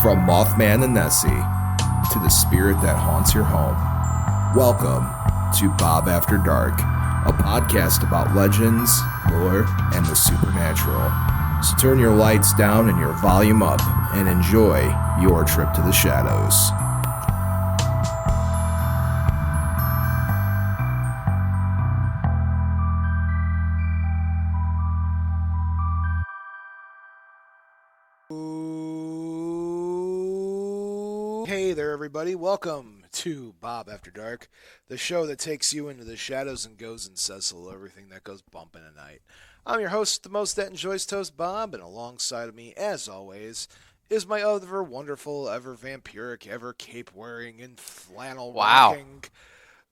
From Mothman and Nessie to the spirit that haunts your home, welcome to Bob After Dark, a podcast about legends, lore, and the supernatural. So turn your lights down and your volume up and enjoy your trip to the shadows. Hey there, everybody. Welcome to Bob After Dark, the show that takes you into the shadows and goes and says hello, everything that goes bumping at night. I'm your host, the most that enjoys toast, Bob, and alongside of me, as always, is my ever wonderful, ever vampiric, ever cape-wearing and flannel-rocking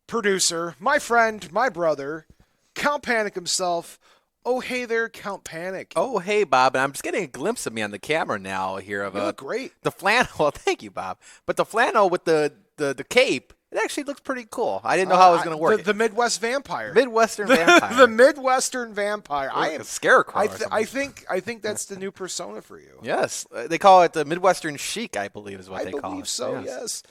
producer, my friend, my brother, Count Panic himself. Oh, hey there, Count Panic. Oh, hey, Bob. And I'm just getting a glimpse of me on the camera now here. You look great. The flannel. Well, thank you, Bob. But the flannel with the cape, it actually looks pretty cool. I didn't know how it was going to work. The Midwest Vampire. Midwestern Vampire. The Midwestern Vampire. I am a scarecrow. I think that's the new persona for you. Yes. They call it the Midwestern Chic, I believe is what they call it. I believe so, yes.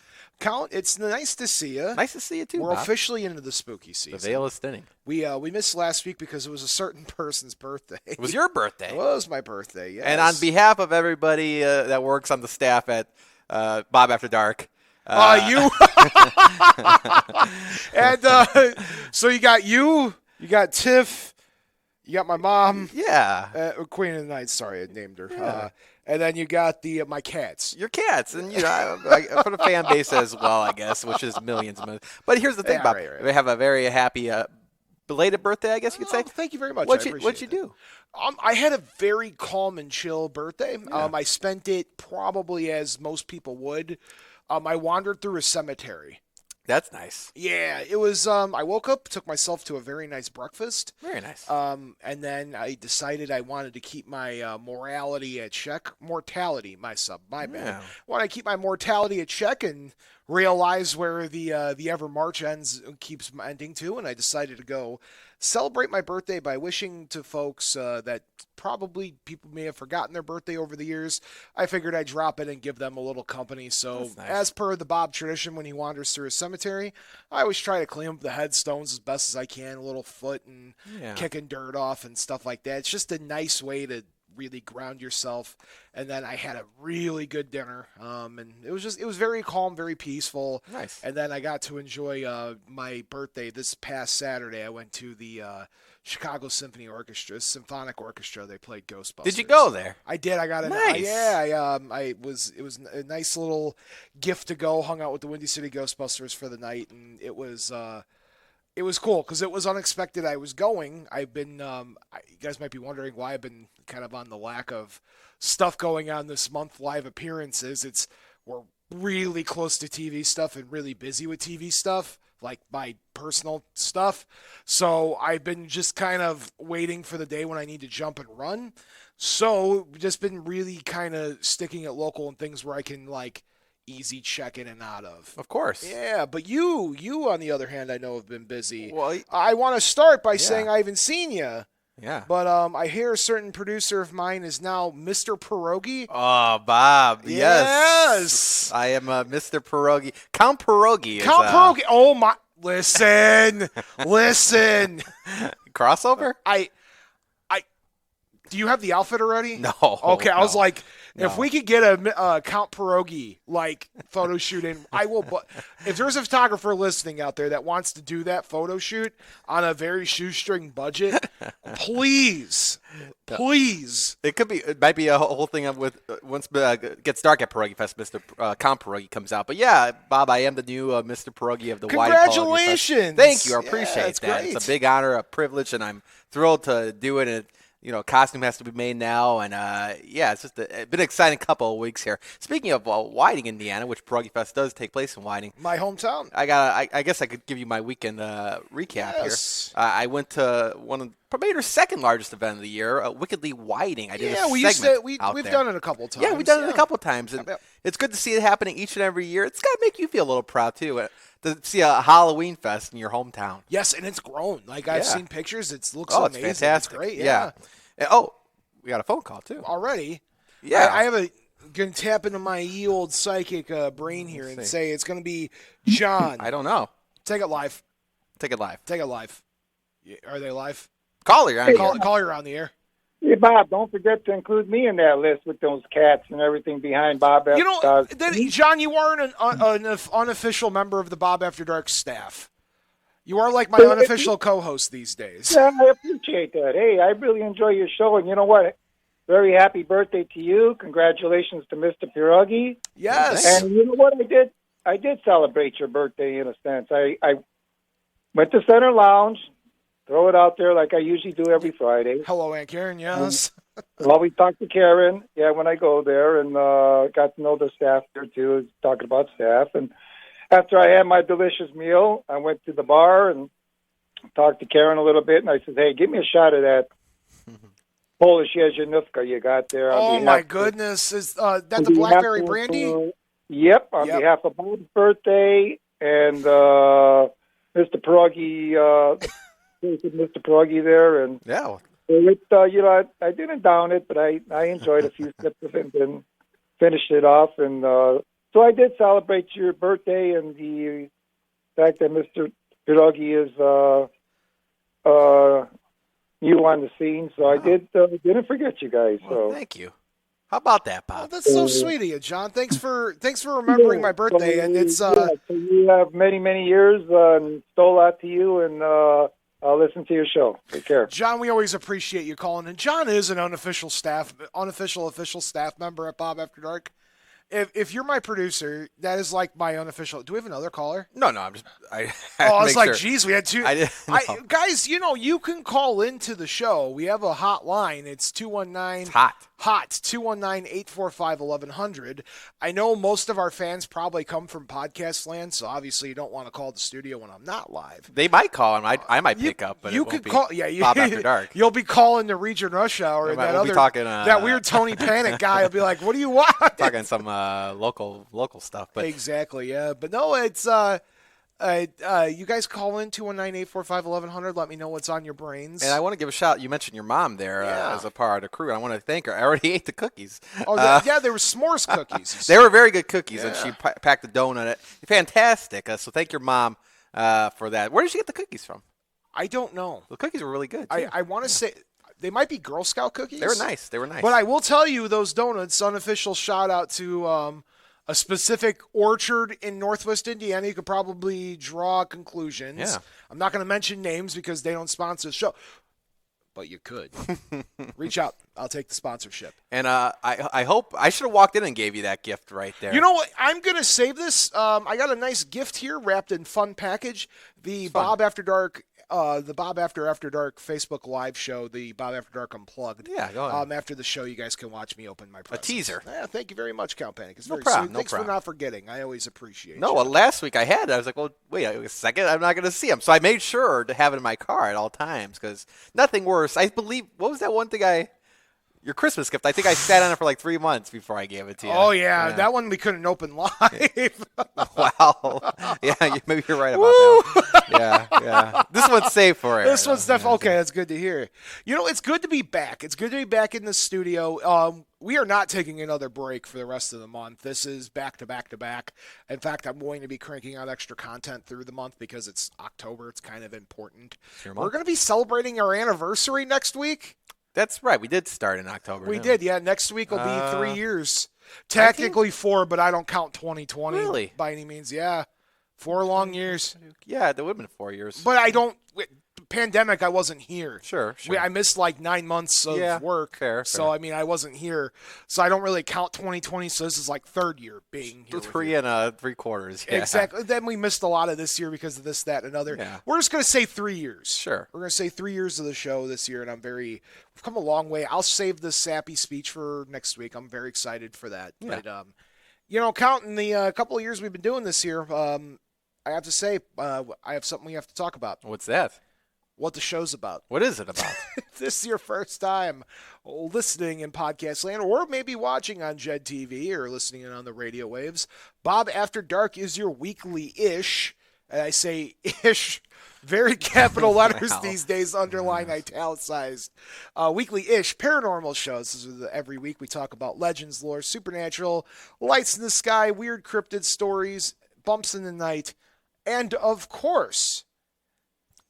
Count, it's nice to see you. Nice to see you, too, We're Bob. officially into the spooky season. The veil is thinning. We missed last week because it was a certain person's birthday. It was your birthday. It was my birthday, yes. And on behalf of everybody that works on the staff at Bob After Dark. You. And so you got Tiff, you got my mom. Yeah. Queen of the Night, sorry, I named her. Yeah. And then you got my cats. Your cats, and I for the fan base as well, I guess, which is millions and millions. But here's the thing, Bob. Right. We have a very happy belated birthday, I guess you could say. Thank you very much. What'd you do? I had a very calm and chill birthday. Yeah. I spent it probably as most people would. I wandered through a cemetery. That's nice. Yeah, it was. I woke up, took myself to a very nice breakfast. Very nice. And then I decided I wanted to keep my mortality at check. My bad. Yeah. Want to keep my mortality at check and realize where the ever March keeps ending to, and I decided to go celebrate my birthday by wishing to folks that probably people may have forgotten their birthday over the years. I figured I'd drop in and give them a little company. So nice. as per the Bob tradition, when he wanders through a cemetery, I always try to clean up the headstones as best as I can, a little foot and kicking dirt off and stuff like that. It's just a nice way to really ground yourself. And then I had a really good dinner, and it was very calm, very peaceful. Nice. And then I got to enjoy my birthday this past Saturday. I went to the Chicago Symphonic Orchestra. They played Ghostbusters. Did you go there? I did. I got it. Nice. It was a nice little gift to go. Hung out with the Windy City Ghostbusters for the night, and it was cool because it was unexpected. I was going. I've been. You guys might be wondering why I've been kind of on the lack of stuff going on this month. Live appearances. We're really close to TV stuff and really busy with TV stuff, like my personal stuff. So I've been just kind of waiting for the day when I need to jump and run. So just been really kind of sticking at local and things where I can like easy check in and out of. Of course. Yeah, but you on the other hand, I know have been busy. Well, I want to start by saying I haven't seen you. Yeah. But I hear a certain producer of mine is now Mr. Pierogi. Oh, Bob. Yes. I am Mr. Pierogi. Count Pierogi. Pierogi. Oh, my. Listen. Crossover? Do you have the outfit already? No. Okay, I was like, No. if we could get a Count Pierogi like photo shoot in, I will. If there's a photographer listening out there that wants to do that photo shoot on a very shoestring budget, please. It might be a whole thing with once it gets dark at Pierogi Fest, Mr. Count Pierogi comes out. But yeah, Bob, I am the new Mr. Pierogi of the Whiting Congratulations! Thank you, I appreciate that. Great. It's a big honor, a privilege, and I'm thrilled to do it. And costume has to be made now, and it's just been an exciting couple of weeks here. Speaking of Whiting, Indiana, which Pierogi Fest does take place in Whiting, my hometown. I guess I could give you my weekend recap Yes. here. I went to probably our second largest event of the year, Wickedly Whiting. I did a we've segment done it a couple times. Yeah, we've done it a couple times, and Yep. it's good to see it happening each and every year. It's got to make you feel a little proud too. To see a Halloween fest in your hometown. Yes, and it's grown. Like I've seen pictures. It looks it's amazing. fantastic. It's great. Yeah. And, we got a phone call too. Already. Yeah. I have Gonna tap into my ye old psychic brain here and say it's gonna be John. I don't know. Take it live. Take it live. Take it live. Are they live? Call her. Call her on the air. Hey, Bob, don't forget to include me in that list with those cats and everything behind Bob After Dark. John, you are an unofficial member of the Bob After Dark staff. You are like my unofficial co-host these days. Yeah, I appreciate that. Hey, I really enjoy your show, and you know what? Very happy birthday to you. Congratulations to Mr. Pierogi. Yes. And you know what I did celebrate your birthday in a sense. I went to Center Lounge, throw it out there like I usually do every Friday. Hello, Aunt Karen, yes. Always talk to Karen, when I go there, and got to know the staff there, too, talking about staff. And after I had my delicious meal, I went to the bar and talked to Karen a little bit, and I said, hey, give me a shot of that Polish Jezianówka you got there. Oh, my goodness. Is that the blackberry brandy? Yep, on behalf of Bob's birthday and Mr. Pierogi, Mr. Pierogi there. And yeah. I didn't down it, but I enjoyed a few sips of it and finished it off. And so I did celebrate your birthday and the fact that Mr. Pierogi is new on the scene. So I didn't forget you guys. Well, thank you. How about that, Bob? Oh, that's so sweet of you, John. Thanks for remembering my birthday. And it's so you have many years, and stole out to you, and I'll listen to your show. Take care, John. We always appreciate you calling. And John is an official staff member at Bob After Dark. If you're my producer, that is like my unofficial. Do we have another caller? No, I'm just. I was like, geez, we had two. Guys, you can call into the show. We have a hotline. It's 219. It's hot. 219-845-1100. I know most of our fans probably come from podcast land, so obviously you don't want to call the studio when I'm not live. They might call, and I might pick up, but you it won't could be call. Bob After Dark. You'll be calling the Region Rush Hour, and that weird Tony Panic guy will be like, "What do you want?" Talking some local stuff, but exactly, yeah. But no, it's you guys call in 219-845-1100. Let me know what's on your brains. And I want to give a shout. You mentioned your mom there as a part of the crew. I want to thank her. I already ate the cookies. Oh, they were s'mores cookies. They were very good cookies, and she packed a donut. Fantastic. So thank your mom for that. Where did she get the cookies from? I don't know. The cookies were really good, too. I want to say they might be Girl Scout cookies. They were nice. But I will tell you, those donuts, unofficial shout out to a specific orchard in Northwest Indiana. You could probably draw conclusions. Yeah. I'm not going to mention names because they don't sponsor the show. But you could. Reach out. I'll take the sponsorship. And I hope – I should have walked in and gave you that gift right there. You know what? I'm going to save this. I got a nice gift here wrapped in fun package. The Bob After Dark After Dark Facebook Live show, the Bob After Dark Unplugged. Yeah, go ahead. After the show, you guys can watch me open my presents. A teaser. Yeah, thank you very much, Count Panic. It's no very problem. sweet. No Thanks problem. for not forgetting. I always appreciate No, you. well, last week I was like, well, wait a second. I'm not going to see him. So I made sure to have it in my car at all times because nothing worse. I believe – what was that one thing your Christmas gift. I think I sat on it for like 3 months before I gave it to you. Oh, yeah. That one we couldn't open live. Wow. Yeah, maybe you're right about that one. Yeah. This one's safe for it. This one's definitely okay. That's good to hear. You know, it's good to be back. It's good to be back in the studio. We are not taking another break for the rest of the month. This is back to back to back. In fact, I'm going to be cranking out extra content through the month because it's October. It's kind of important. We're going to be celebrating our anniversary next week. That's right. We did start in October. We did, yeah. Next week will be 3 years. Technically 4, but I don't count 2020 by any means. Yeah. 4 long years. Yeah, that would have been 4 years. But I don't – pandemic, I wasn't here. Sure. I missed like 9 months of work. Fair. So, I mean, I wasn't here. So I don't really count 2020. So this is like third year being here. 3 3/4. Yeah. Exactly. Then we missed a lot of this year because of this, that, and another. Yeah. We're just going to say 3 years. Sure. We're going to say 3 years of the show this year, and we've come a long way. I'll save the sappy speech for next week. I'm very excited for that. Yeah. But, counting the couple of years we've been doing this year, I have to say I have something we have to talk about. What's that? What the show's about. What is it about? If this is your first time listening in podcast land or maybe watching on Jed TV or listening in on the radio waves, Bob After Dark is your weekly-ish And I say ish, very capital letters Wow. these days, underlined, italicized. Weekly ish paranormal shows. This is every week we talk about legends, lore, supernatural, lights in the sky, weird cryptid stories, bumps in the night, and of course,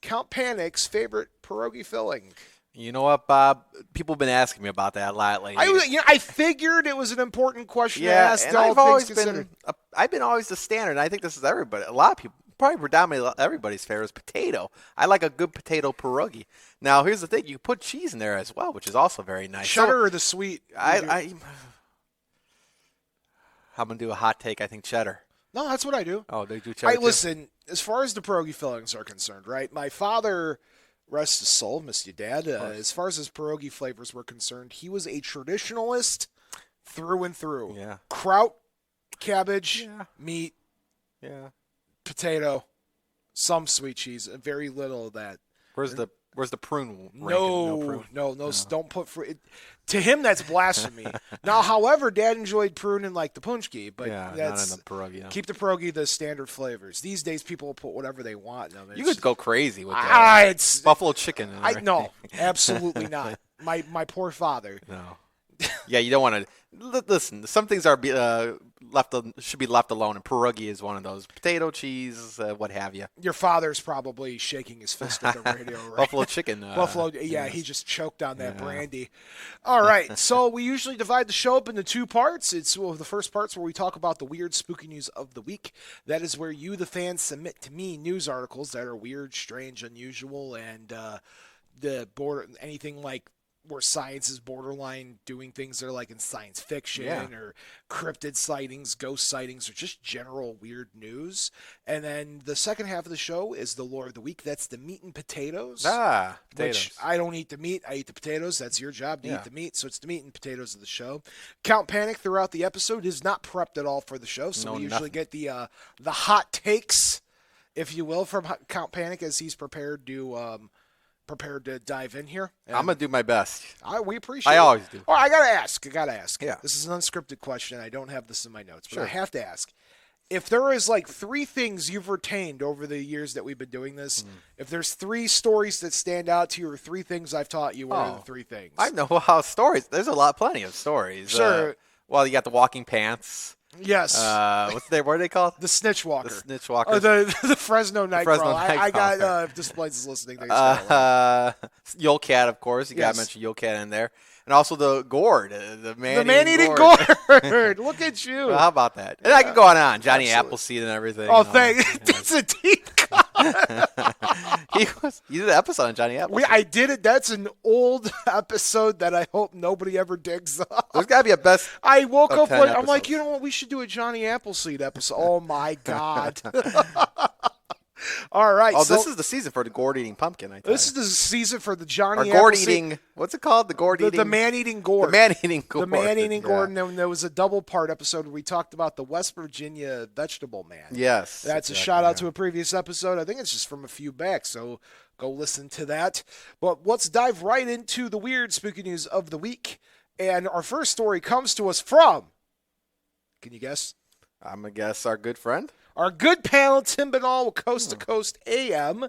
Count Panic's favorite pierogi filling. You know what, Bob? People have been asking me about that lately. I figured it was an important question to ask. and I've been always the standard. And I think this is everybody. A lot of people, probably predominantly everybody's favorite is potato. I like a good potato pierogi. Now, here's the thing: you put cheese in there as well, which is also very nice. Cheddar or the sweet? I'm gonna do a hot take. I think cheddar. No, that's what I do. Oh, they do cheddar. Listen, as far as the pierogi fillings are concerned, right? My father, rest his soul, missed you, Dad. As far as his pierogi flavors were concerned, he was a traditionalist through and through. Yeah. Kraut, cabbage, Yeah. meat, Yeah. potato, some sweet cheese, and very little of that. Where's the prune? No, prune. no, don't put fruit. To him, that's blasphemy. Now, however, Dad enjoyed prune and like the punchki, but not that's in the pierogi. No. keep the pierogi the standard flavors. These days, people will put whatever they want. No, You could go crazy with that. it's Buffalo chicken. And no, absolutely not. My poor father. No. Yeah, you don't want to listen. Some things are should be left alone, and pierogi is one of those. Potato, cheese, what have you. Your father's probably shaking his fist at the radio, right? Buffalo chicken. Buffalo, yeah, he just choked on that brandy. All right, so we usually divide the show up into two parts. It's the first part's where we talk about the weird, spooky news of the week. That is where you, the fans, submit to me news articles that are weird, strange, unusual, and anything like where science is borderline doing things that are like in science fiction or cryptid sightings, ghost sightings, or just general weird news. And then the second half of the show is the lore of the week. That's the meat and potatoes. Potatoes. Which I don't eat the meat. I eat the potatoes. That's your job to eat the meat. So it's the meat and potatoes of the show. Count Panic throughout the episode is not prepped at all for the show. So we usually get the hot takes, if you will, from Count Panic as he's prepared to dive in here. And I'm gonna do my best. we appreciate it. I always do. Oh, I gotta ask. Yeah. This is an unscripted question. I don't have this in my notes, but I have to ask. If there is like three things you've retained over the years that we've been doing this, if there's three stories that stand out to you or three things I've taught you, what are the three things? I know how stories. There's plenty of stories. Sure. Well, you got the walking pants. Yes. What are they called? The Snitch Walker. The Snitch Walker. Or the Fresno Nightcrawler. I got, Nightcrawler. if Displays is listening, thanks for that. Yule Cat, of course. You got to mention Yule Cat in there. And also the gourd, the man-eating gourd. Look at you. Well, how about that? And I could go on. Johnny Absolutely. Appleseed and everything. Oh, That's a deep cut. You did an episode on Johnny Appleseed. I did it. That's an old episode that I hope nobody ever digs up. There's got to be a best. I woke up 10 I'm like, episodes. you know what? We should do a Johnny Appleseed episode. Oh, my God. All right. This is the season for the gourd-eating pumpkin, I think. This is the season for the Johnny Or Appleseed. gourd-eating. What's it called? The gourd-eating. The man-eating gourd. The man-eating gourd. The man-eating Yeah. gourd. And then there was a double-part episode where we talked about the West Virginia vegetable man. Yes. That's a shout-out to a previous episode. I think it's just from a few back, so go listen to that. But let's dive right into the weird, spooky news of the week. And our first story comes to us from, can you guess? I'm going to guess our good friend. Our good pal, Tim Banal, with Coast to Coast AM.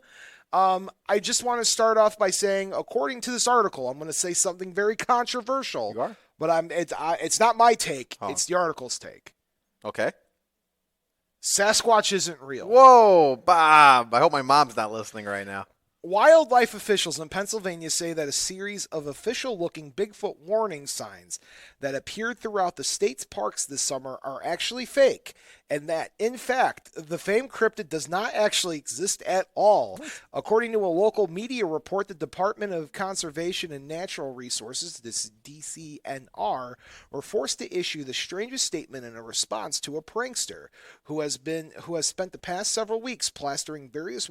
I just want to start off by saying, according to this article, I'm going to say something very controversial. You are? But it's not my take. Oh. It's the article's take. Okay. Sasquatch isn't real. Whoa, Bob. I hope my mom's not listening right now. Wildlife officials in Pennsylvania say that a series of official-looking Bigfoot warning signs that appeared throughout the state's parks this summer are actually fake, and that, in fact, the famed cryptid does not actually exist at all. According to a local media report, the Department of Conservation and Natural Resources, this DCNR, were forced to issue the strangest statement in a response to a prankster who has spent the past several weeks plastering various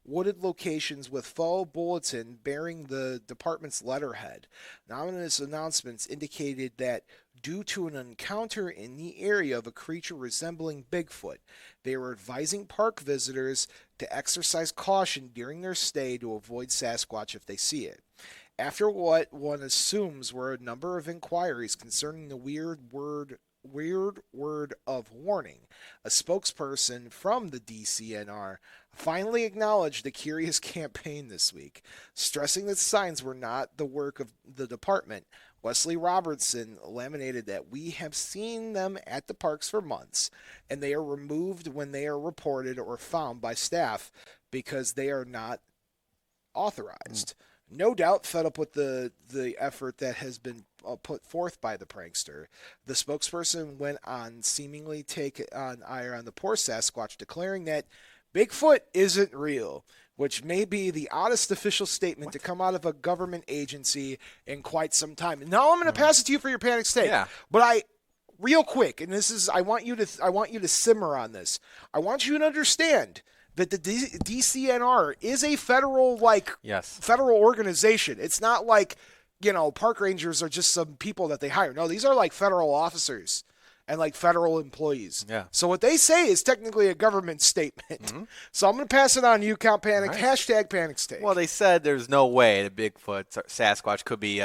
wooded locations with faux bulletin bearing the department's letterhead. Anonymous announcements indicated that due to an encounter in the area of a creature resembling Bigfoot, they were advising park visitors to exercise caution during their stay to avoid Sasquatch if they see it. After what one assumes were a number of inquiries concerning the weird weird word of warning. A spokesperson from the DCNR finally acknowledged the curious campaign this week, stressing that signs were not the work of the department. Wesley Robertson laminated that we have seen them at the parks for months, and they are removed when they are reported or found by staff because they are not authorized. No doubt fed up with the effort that has been put forth by the prankster. The spokesperson went on seemingly take on ire on the poor Sasquatch, declaring that Bigfoot isn't real, which may be the oddest official statement to come out of a government agency in quite some time. Now I'm going to pass it to you for your panic state. Yeah. But real quick, and this is I want you to simmer on this. I want you to understand that the DCNR is a federal federal organization. It's not like, park rangers are just some people that they hire. No, these are like federal officers and like federal employees. Yeah. So what they say is technically a government statement. Mm-hmm. So I'm going to pass it on to you, Count Panic. Right. Hashtag Panic State. Well, they said there's no way that Bigfoot or Sasquatch could be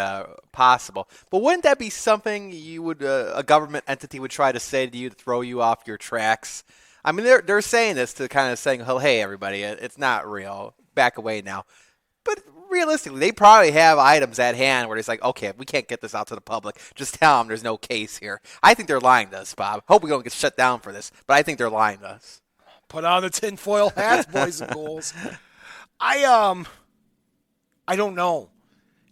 possible. But wouldn't that be something you would a government entity would try to say to you to throw you off your tracks? I mean, they're saying this to kind of saying, oh, hey, everybody, it's not real. Back away now. But realistically, they probably have items at hand where it's like, okay, we can't get this out to the public. Just tell them there's no case here. I think they're lying to us, Bob. Hope we don't get shut down for this, but I think they're lying to us. Put on the tinfoil hats, boys and ghouls. I don't know.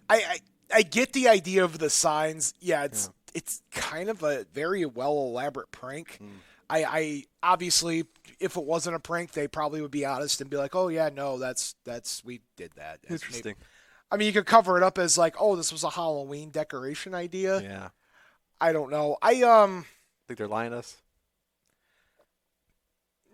I get the idea of the signs. Yeah, it's kind of a very well elaborate prank. I obviously, if it wasn't a prank, they probably would be honest and be like, "Oh yeah, no, that's we did that." Interesting. You could cover it up as like, "Oh, this was a Halloween decoration idea." Yeah. I don't know. Think they're lying to us.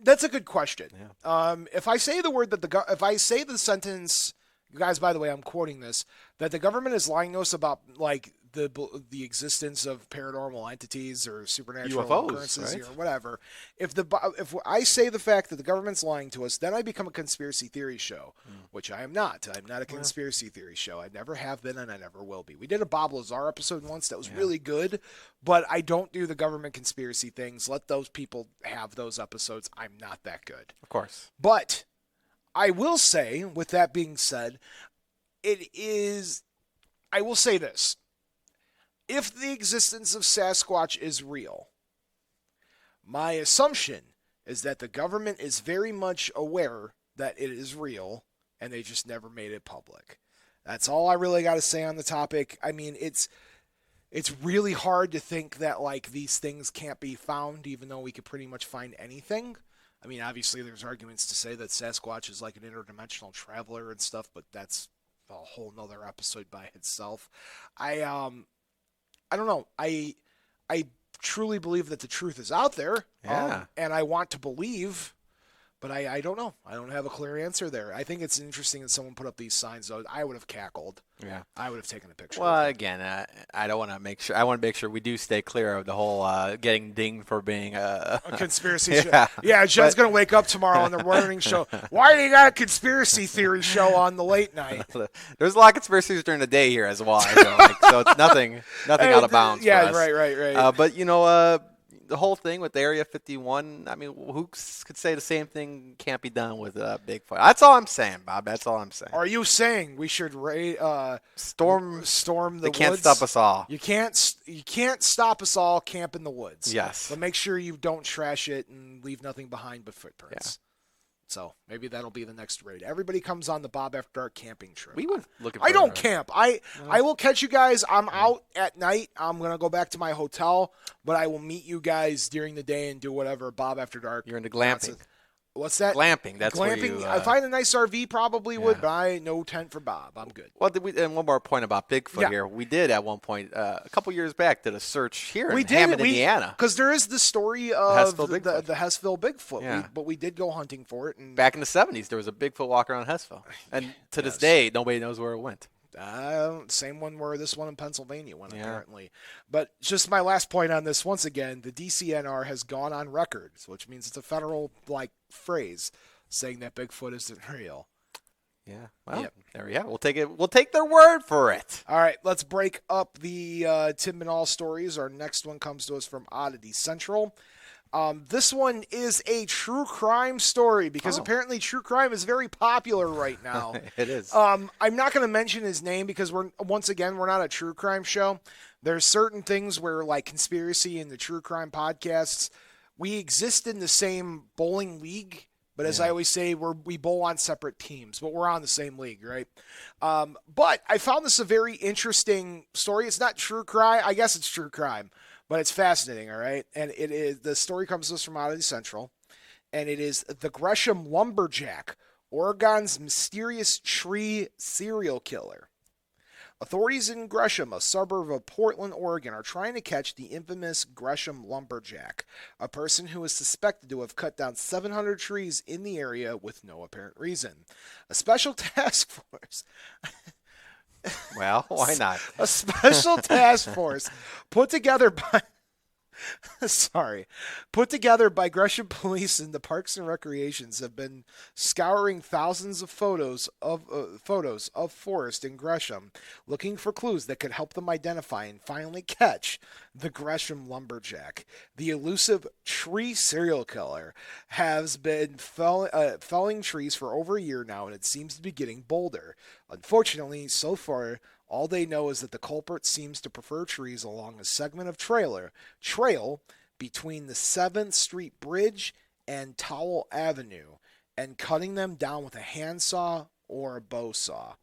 That's a good question. Yeah. If I say the word if I say the sentence, guys, by the way, I'm quoting this, that the government is lying to us about like the existence of paranormal entities or supernatural UFOs, occurrences right? or whatever. If I say the fact that the government's lying to us, then I become a conspiracy theory show, which I am not. I'm not a conspiracy theory show. I never have been and I never will be. We did a Bob Lazar episode once that was really good, but I don't do the government conspiracy things. Let those people have those episodes. I'm not that good. Of course. But I will say, with that being said, I will say this. If the existence of Sasquatch is real, my assumption is that the government is very much aware that it is real, and they just never made it public. That's all I really got to say on the topic. I mean, it's really hard to think that like these things can't be found, even though we could pretty much find anything. I mean, obviously, there's arguments to say that Sasquatch is like an interdimensional traveler and stuff, but that's a whole nother episode by itself. I don't know. I truly believe that the truth is out there, and I want to believe, but I don't know. I don't have a clear answer there. I think it's interesting that someone put up these signs, though. I would have cackled. Yeah. I would have taken a picture. Well, again, I don't want to make sure. I want to make sure we do stay clear of the whole getting dinged for being a conspiracy show. Yeah, Jen's going to wake up tomorrow on the morning show. Why do you got a conspiracy theory show on the late night? There's a lot of conspiracies during the day here as well. So it's nothing out of bounds. Yeah, for us. Right. But the whole thing with Area 51, I mean, who could say the same thing can't be done with Bigfoot? That's all I'm saying, Bob. That's all I'm saying. Are you saying we should storm the They can't woods? stop us all. You can't stop us all. Camp in the woods. Yes. But make sure you don't trash it and leave nothing behind but footprints. Yeah. So maybe that'll be the next raid. Everybody comes on the Bob After Dark camping trip. We would look at. I don't camp. I will catch you guys. I'm out at night. I'm gonna go back to my hotel, but I will meet you guys during the day and do whatever Bob After Dark. You're into glamping. What's that? Glamping. That's glamping. Where you, I find a nice RV probably would, but no tent for Bob. I'm good. Well, and one more point about Bigfoot here. We did at one point a couple years back did a search here in Hammond, Indiana, because there is the story of the Hessville Bigfoot. Yeah. But we did go hunting for it. And back in the 70s, there was a Bigfoot walk around Hessville, and to this day, nobody knows where it went. Same one where this one in Pennsylvania went, apparently. But just my last point on this, once again, the DCNR has gone on record, which means it's a federal phrase, saying that Bigfoot isn't real. Yeah. Well, Yep. there we go. We'll take it. We'll take their word for it. All right, let's break up the Tim and All stories. Our next one comes to us from Oddity Central. This one is a true crime story because apparently true crime is very popular right now. It is. I'm not going to mention his name because we're not a true crime show. There's certain things where, like conspiracy and the true crime podcasts, we exist in the same bowling league. But as I always say, we bowl on separate teams, but we're on the same league, right? But I found this a very interesting story. It's not true crime. I guess it's true crime, but it's fascinating, all right? And it is, the story comes to us from Oddity Central, and it is the Gresham Lumberjack, Oregon's mysterious tree serial killer. Authorities in Gresham, a suburb of Portland, Oregon, are trying to catch the infamous Gresham Lumberjack, a person who is suspected to have cut down 700 trees in the area with no apparent reason. A special task force... Well, why not? A special task force put together by... Put together by Gresham Police and the Parks and Recreations have been scouring thousands of photos of forest in Gresham, looking for clues that could help them identify and finally catch the Gresham Lumberjack. The elusive tree serial killer has been felling trees for over a year now, and it seems to be getting bolder. Unfortunately, so far, all they know is that the culprit seems to prefer trees along a segment of trail between the 7th Street Bridge and Towel Avenue, and cutting them down with a handsaw or a bow saw.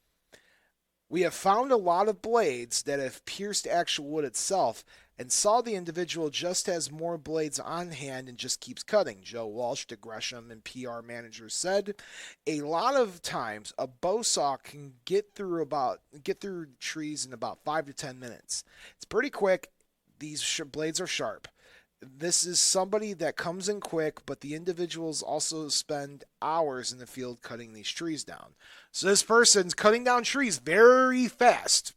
We have found a lot of blades that have pierced actual wood itself, and saw the individual just has more blades on hand and just keeps cutting, Joe Walsh, the Gresham and PR manager, said. A lot of times, a bow saw can get through trees in about 5 to 10 minutes. It's pretty quick. These blades are sharp. This is somebody that comes in quick, but the individuals also spend hours in the field cutting these trees down. So this person's cutting down trees very fast.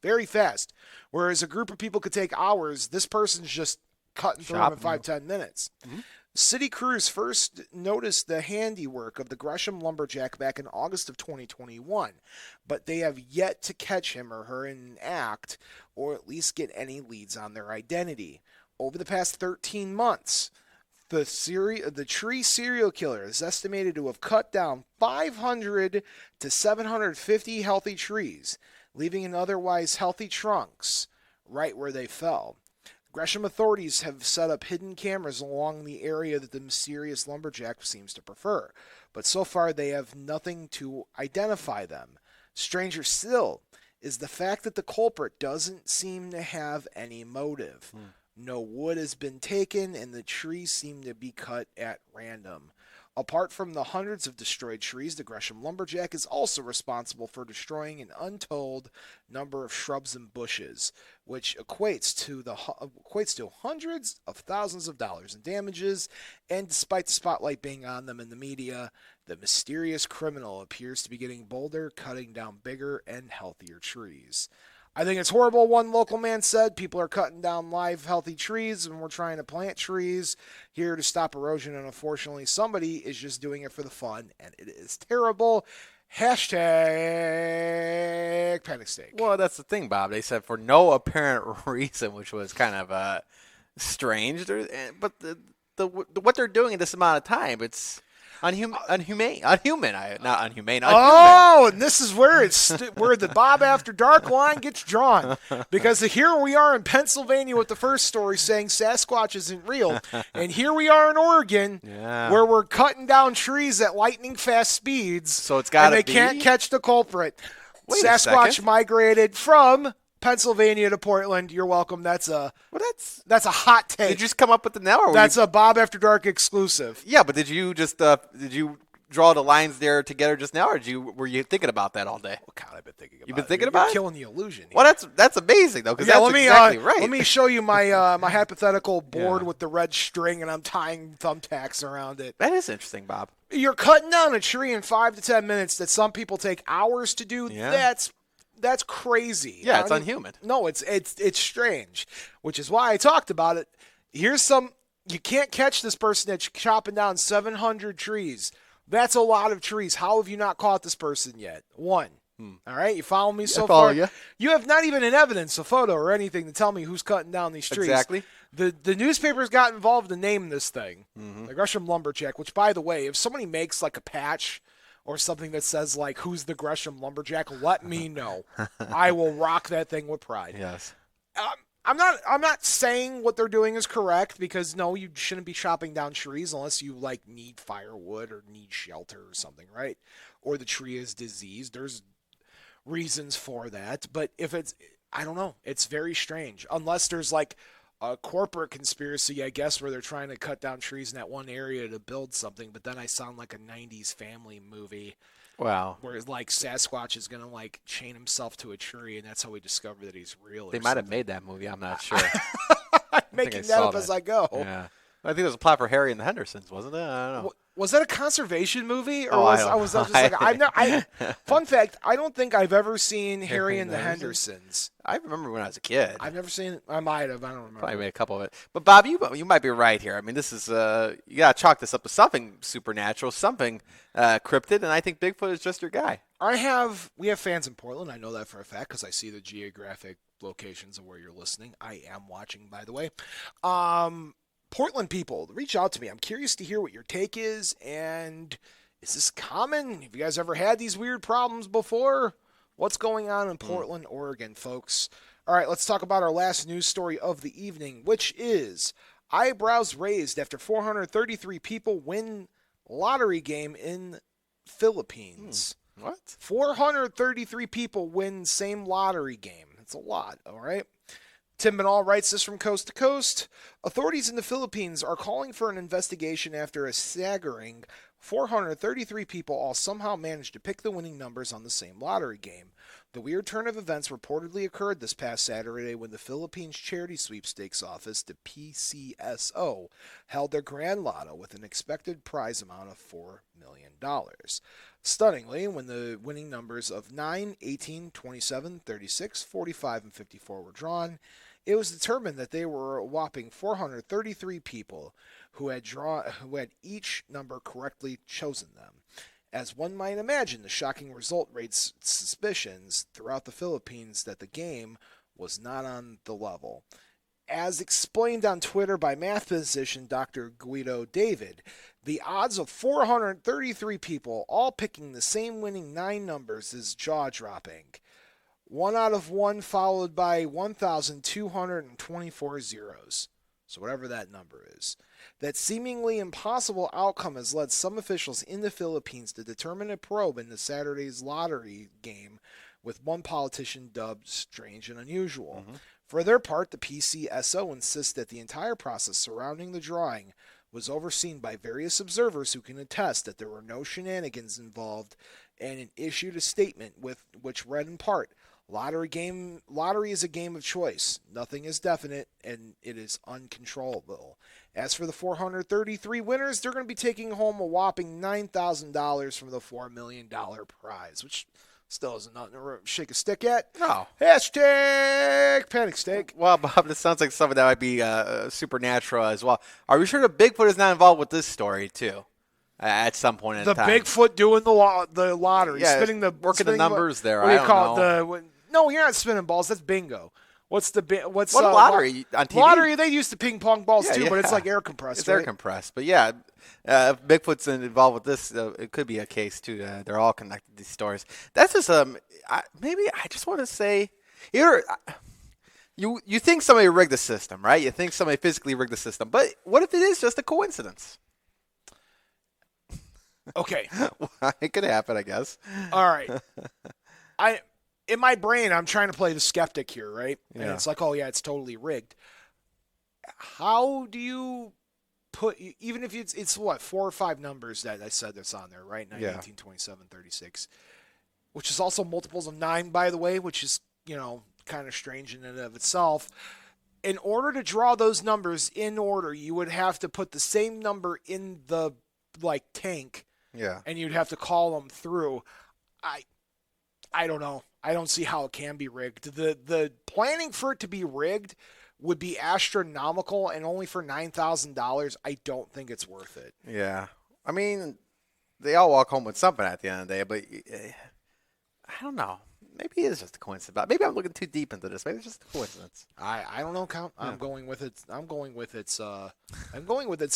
Whereas a group of people could take hours, this person's just cutting through them in 5-10 minutes. Mm-hmm. City crews first noticed the handiwork of the Gresham Lumberjack back in August of 2021, but they have yet to catch him or her in an act, or at least get any leads on their identity. Over the past 13 months, the tree serial killer is estimated to have cut down 500 to 750 healthy trees, leaving in otherwise healthy trunks right where they fell. Gresham authorities have set up hidden cameras along the area that the mysterious lumberjack seems to prefer, but so far they have nothing to identify them. Stranger still is the fact that the culprit doesn't seem to have any motive. No wood has been taken, and the trees seem to be cut at random. Apart from the hundreds of destroyed trees, the Gresham Lumberjack is also responsible for destroying an untold number of shrubs and bushes, which equates to hundreds of thousands of dollars in damages. And despite the spotlight being on them in the media, the mysterious criminal appears to be getting bolder, cutting down bigger and healthier trees. I think it's horrible, one local man said. People are cutting down live, healthy trees, and we're trying to plant trees here to stop erosion, and unfortunately, somebody is just doing it for the fun, and it is terrible. Hashtag panic steak. Well, that's the thing, Bob. They said for no apparent reason, which was kind of strange. But what they're doing in this amount of time, it's unhuman. Not unhumane. Oh, and this is where where the Bob After Dark line gets drawn, because here we are in Pennsylvania with the first story saying Sasquatch isn't real, and here we are in Oregon where we're cutting down trees at lightning fast speeds. So it's got to be. And they can't catch the culprit. Wait Sasquatch migrated from Pennsylvania to Portland. You're welcome. That's a hot take. Did you just come up with the now? That's a Bob After Dark exclusive. Yeah, but did you draw the lines there together just now, or were you thinking about that all day? Well, God, I've been thinking about it. You've been thinking about it? Killing the illusion here. Well, that's amazing though, because that's exactly right. Let me show you my my hypothetical board with the red string, and I'm tying thumbtacks around it. That is interesting, Bob. You're cutting down a tree in 5 to 10 minutes that some people take hours to do. Yeah. That's crazy. Yeah, it's unhuman. No, it's strange, which is why I talked about it. You can't catch this person that's chopping down 700 trees. That's a lot of trees. How have you not caught this person yet? One. All right, you follow me so follow far? you. You have not even an evidence, a photo, or anything to tell me who's cutting down these trees. Exactly. The newspapers got involved to name this thing, the Gresham Lumberjack, which, by the way, if somebody makes like a patch or something that says like, who's the Gresham Lumberjack, let me know. I will rock that thing with pride. Yes. I'm not saying what they're doing is correct, because no, you shouldn't be chopping down trees unless you like need firewood or need shelter or something, right? Or the tree is diseased. There's reasons for that, but if it's, I don't know, it's very strange. Unless there's like a corporate conspiracy, I guess, where they're trying to cut down trees in that one area to build something, but then I sound like a 90s family movie. Wow. Where like Sasquatch is going to like chain himself to a tree, and that's how we discover that he's real. They might have made that movie. I'm not sure. I'm making that up as I go. Yeah. I think there was a plot for Harry and the Hendersons, wasn't it? I don't know. Was that a conservation movie, or I was that just like fun fact? I don't think I've ever seen Harry and the Hendersons. I remember when I was a kid. I've never seen it. I might have. I don't remember. Probably made a couple of it. But Bob, you might be right here. I mean, this is you gotta chalk this up to something supernatural, something cryptid, and I think Bigfoot is just your guy. We have fans in Portland. I know that for a fact because I see the geographic locations of where you're listening. I am watching, by the way. Portland people, reach out to me. I'm curious to hear what your take is, and is this common? Have you guys ever had these weird problems before? What's going on in Portland, Oregon, folks? All right, let's talk about our last news story of the evening, which is eyebrows raised after 433 people win lottery game in Philippines. What? 433 people win same lottery game. That's a lot, all right? Tim Banal writes this from Coast to Coast. Authorities in the Philippines are calling for an investigation after a staggering 433 people all somehow managed to pick the winning numbers on the same lottery game. The weird turn of events reportedly occurred this past Saturday when the Philippines Charity Sweepstakes Office, the PCSO, held their grand lotto with an expected prize amount of $4 million. Stunningly, when the winning numbers of 9, 18, 27, 36, 45, and 54 were drawn, it was determined that they were a whopping 433 people who had each number correctly chosen them. As one might imagine, the shocking result raised suspicions throughout the Philippines that the game was not on the level. As explained on Twitter by math physician Dr. Guido David, the odds of 433 people all picking the same winning 9 numbers is jaw-dropping. 1 out of 1 followed by 1,224 zeros. So whatever that number is. That seemingly impossible outcome has led some officials in the Philippines to determine a probe in the Saturday's lottery game, with one politician dubbed strange and unusual. For their part, the PCSO insists that the entire process surrounding the drawing was overseen by various observers who can attest that there were no shenanigans involved, and it issued a statement which read in part, Lottery is a game of choice. Nothing is definite, and it is uncontrollable. As for the 433 winners, they're going to be taking home a whopping $9,000 from the $4 million prize, which still isn't nothing to shake a stick at. No. Hashtag panic steak. Well, Bob, this sounds like something that might be supernatural as well. Are we sure that Bigfoot is not involved with this story, too? At some point in time. The Bigfoot doing the lottery, yeah, working the numbers there. What do you call it? No, you're not spinning balls. That's bingo. What's lottery on TV? Lottery, they used to ping pong balls too, but it's like air compressed. It's right? air compressed. But yeah, if Bigfoot's involved with this, it could be a case too. They're all connected, these stories. That's just maybe I just want to say here. You think somebody rigged the system, right? You think somebody physically rigged the system, but what if it is just a coincidence? Okay, it could happen, I guess. All right, in my brain, I'm trying to play the skeptic here, right? Yeah. And it's like, oh yeah, it's totally rigged. How do you put, even if it's what, 4 or 5 numbers that I said that's on there, right? 9, 18, 27, 36, which is also multiples of 9, by the way, which is, kind of strange in and of itself. In order to draw those numbers in order, you would have to put the same number in the tank. Yeah. And you'd have to call them through. I don't know. I don't see how it can be rigged. The planning for it to be rigged would be astronomical, and only for $9,000, I don't think it's worth it. Yeah. I mean, they all walk home with something at the end of the day. But I don't know. Maybe it is just a coincidence. Maybe I'm looking too deep into this. Maybe it's just a coincidence. I don't know, Count. Yeah. I'm going with it. I'm going with it's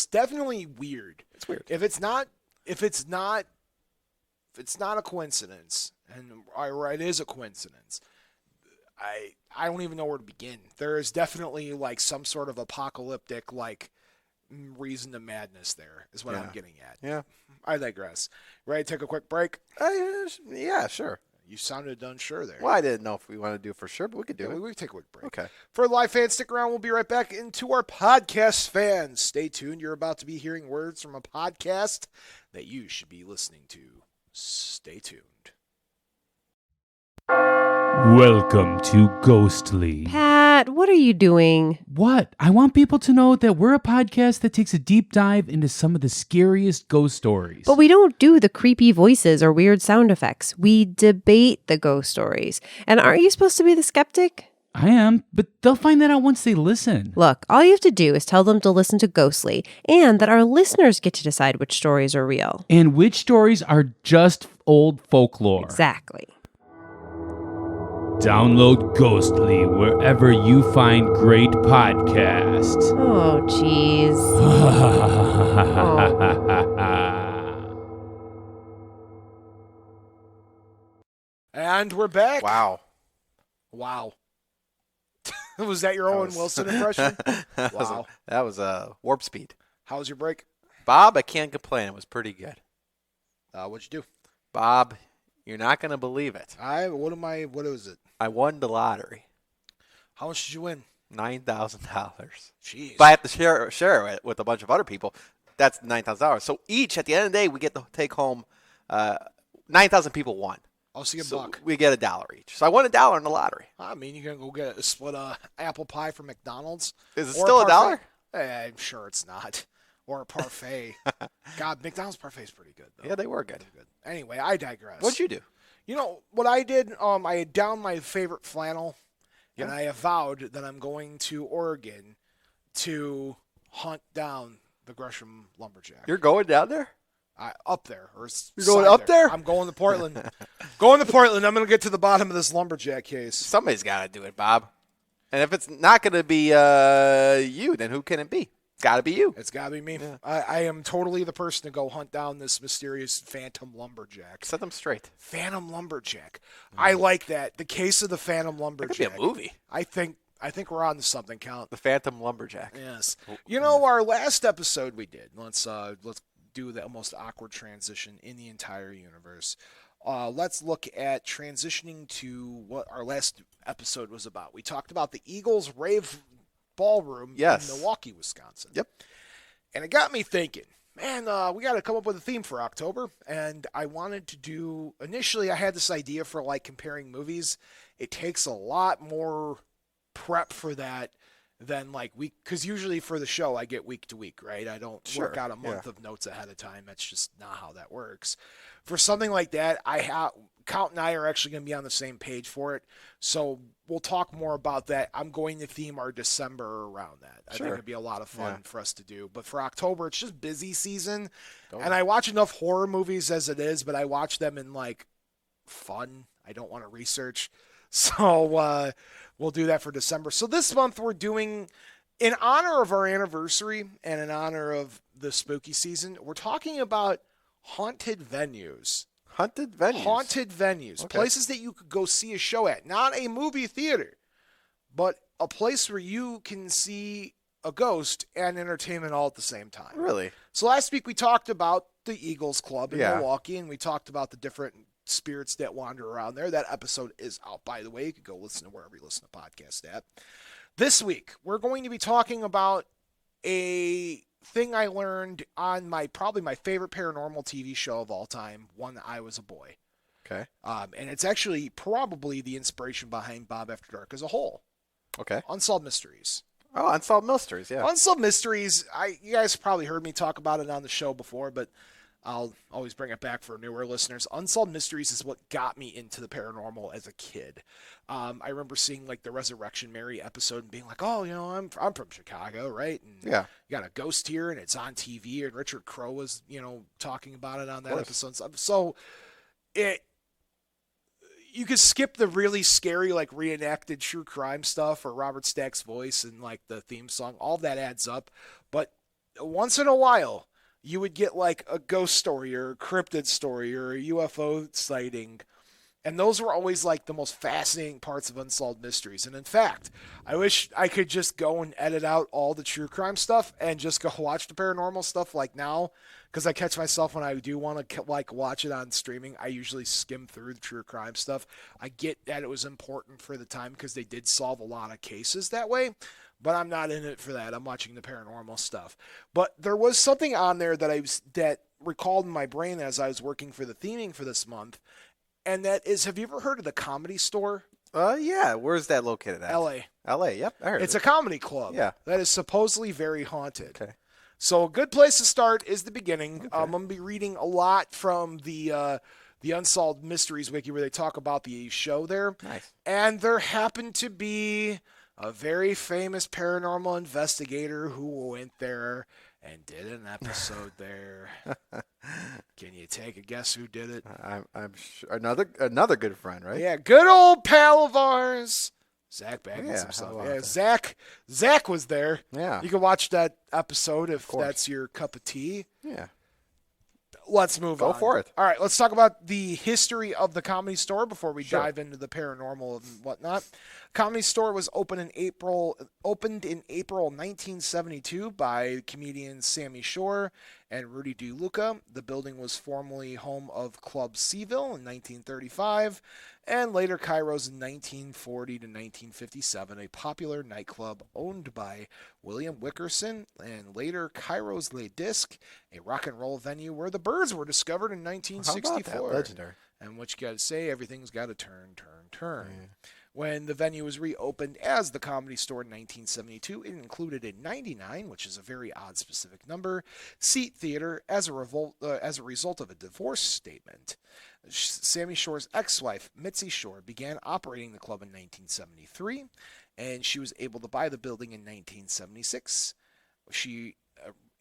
definitely weird. It's weird. If it's not a coincidence, and it is a coincidence, I don't even know where to begin. There is definitely like some sort of apocalyptic like reason to madness there is what I'm getting at. Yeah. I digress. Ready to take a quick break? Yeah, sure. You sounded unsure there. Well, I didn't know if we wanted to do it for sure, but we could do it. We can take a quick break. Okay. For live fans, stick around. We'll be right back into our podcast fans. Stay tuned. You're about to be hearing words from a podcast that you should be listening to. Stay tuned. Welcome to Ghostly. Pat, what are you doing? What? I want people to know that we're a podcast that takes a deep dive into some of the scariest ghost stories. But we don't do the creepy voices or weird sound effects. We debate the ghost stories. And aren't you supposed to be the skeptic? I am, but they'll find that out once they listen. Look, all you have to do is tell them to listen to Ghostly, and that our listeners get to decide which stories are real. And which stories are just old folklore. Exactly. Download Ghostly wherever you find great podcasts. Oh, jeez. And we're back. Wow. Was that your Owen Wilson impression? that was a warp speed. How was your break? Bob, I can't complain. It was pretty good. What'd you do? Bob, you're not going to believe it. What is it? I won the lottery. How much did you win? $9,000. Jeez. If I have to share it with a bunch of other people, that's $9,000. So each, at the end of the day, we get to take home 9,000 people won. I'll see a So buck. we get $1 each. So I won $1 in the lottery. I mean, you're going to go get a split apple pie from McDonald's? Is it Or still parfait? $1? I'm sure it's not. Or a parfait. God, McDonald's parfait is pretty good, though. Yeah, they were good. Anyway, I digress. What'd you do? You know, what I did, I had downed my favorite flannel, Yeah. and I have vowed that I'm going to Oregon to hunt down the Gresham Lumberjack. You're going down there? Up there. You're going up there? I'm going to Portland. Going to Portland. I'm going to get to the bottom of this lumberjack case. Somebody's got to do it, Bob. And if it's not going to be you, then who can it be? It's got to be you. It's got to be me. Yeah. I am totally the person to go hunt down this mysterious phantom lumberjack. Set them straight. Phantom lumberjack. I like that. The case of the phantom That lumberjack. could be a movie. I think we're on to something, Count. The Phantom Lumberjack. Yes. You know, our last episode we did. Let's do the most awkward transition in the entire universe. Let's look at transitioning to what our last episode was about. We talked about the Eagles Rave Ballroom in Milwaukee, Wisconsin. Yep. And it got me thinking, man, we got to come up with a theme for October. And I wanted to do, initially I had this idea for like comparing movies. It takes a lot more prep for that than like because usually for the show I get week to week, right? I don't work out a month of notes ahead of time. That's just not how that works. For something like that, Count and I are actually going to be on the same page for it. So we'll talk more about that. I'm going to theme our December around that. I think it'd be a lot of fun for us to do. But for October, it's just busy season. And I watch enough horror movies as it is, but I watch them in like fun. I don't want to research. So we'll do that for December. So this month we're doing, in honor of our anniversary and in honor of the spooky season, we're talking about haunted venues. Haunted venues? Haunted venues. Okay. Places that you could go see a show at. Not a movie theater, but a place where you can see a ghost and entertainment all at the same time. Really? So last week we talked about the Eagles Club in Milwaukee, and we talked about the different spirits that wander around there. That episode is out, by the way. You could go listen to wherever you listen to podcasts at. This week, we're going to be talking about a thing I learned on probably my favorite paranormal TV show of all time, When I Was a Boy. Okay. And it's actually probably the inspiration behind Bob After Dark as a whole. Okay. Unsolved Mysteries. Oh, Unsolved Mysteries, yeah. Unsolved Mysteries, you guys probably heard me talk about it on the show before, but I'll always bring it back for newer listeners. Unsolved Mysteries is what got me into the paranormal as a kid. I remember seeing like the Resurrection Mary episode and being like, oh, I'm from Chicago, right? And Yeah. you got a ghost here and it's on TV, and Richard Crowe was, talking about it on that episode. So you could skip the really scary, like reenacted true crime stuff or Robert Stack's voice and like the theme song. All that adds up. But once in a while, you would get like a ghost story or a cryptid story or a UFO sighting. And those were always like the most fascinating parts of Unsolved Mysteries. And in fact, I wish I could just go and edit out all the true crime stuff and just go watch the paranormal stuff like now. Because I catch myself when I do want to like watch it on streaming, I usually skim through the true crime stuff. I get that it was important for the time because they did solve a lot of cases that way. But I'm not in it for that. I'm watching the paranormal stuff. But there was something on there that recalled in my brain as I was working for the theming for this month. And that is, have you ever heard of the Comedy Store? Yeah. Where's that located at? L.A. L.A. Yep, I heard It's it. a comedy club. Yeah. That is supposedly very haunted. Okay. So a good place to start is the beginning. Okay. I'm going to be reading a lot from the Unsolved Mysteries Wiki where they talk about the show there. Nice. And there happened to be a very famous paranormal investigator who went there and did an episode there. Can you take a guess who did it? I'm sure another good friend, right? Yeah, good old pal of ours, Zach Baggins Yeah, himself. how about Yeah, that? Zach was there. Yeah. You can watch that episode if course. that's your cup of tea. Yeah. Let's move on. Go for it. All right, let's talk about the history of the Comedy Store before we Sure. dive into the paranormal and whatnot. Comedy Store was opened in April 1972 by comedians Sammy Shore and Rudy DeLuca. The building was formerly home of Club Seaville in 1935 and later Cairo's in 1940 to 1957, a popular nightclub owned by William Wickerson, and later Cairo's Les Disques, a rock and roll venue where the Byrds were discovered in How 1964. about that? Legendary. And what you got to say, everything's got to turn. Yeah. When the venue was reopened as the Comedy Store in 1972, it included a 99, which is a very odd specific number, seat theater as a result of a divorce statement. Sammy Shore's ex-wife, Mitzi Shore, began operating the club in 1973, and she was able to buy the building in 1976. She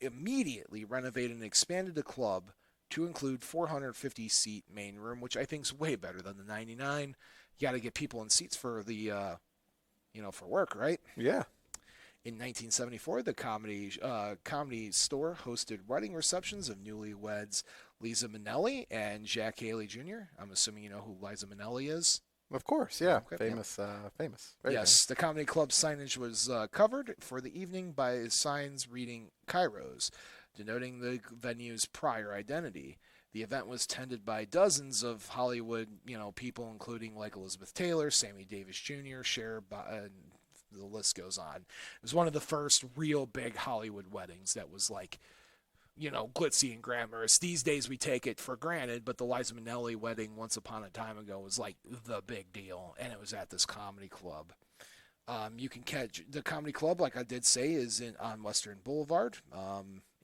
immediately renovated and expanded the club to include 450-seat main room, which I think is way better than the 99. You got to get people in seats for the, for work, right? Yeah. In 1974, the comedy store hosted wedding receptions of newlyweds Liza Minnelli and Jack Haley Jr. I'm assuming you know who Liza Minnelli is. Of course, yeah. Okay, Famous. Very Yes, the comedy club signage was covered for the evening by signs reading Kairos, denoting the venue's prior identity. The event was tended by dozens of Hollywood, people, including like Elizabeth Taylor, Sammy Davis Jr., Cher, and the list goes on. It was one of the first real big Hollywood weddings that was like, glitzy and glamorous. These days we take it for granted, but the Liza Minnelli wedding once upon a time ago was like the big deal, and it was at this comedy club. You can catch the comedy club, like I did say, is on Western Boulevard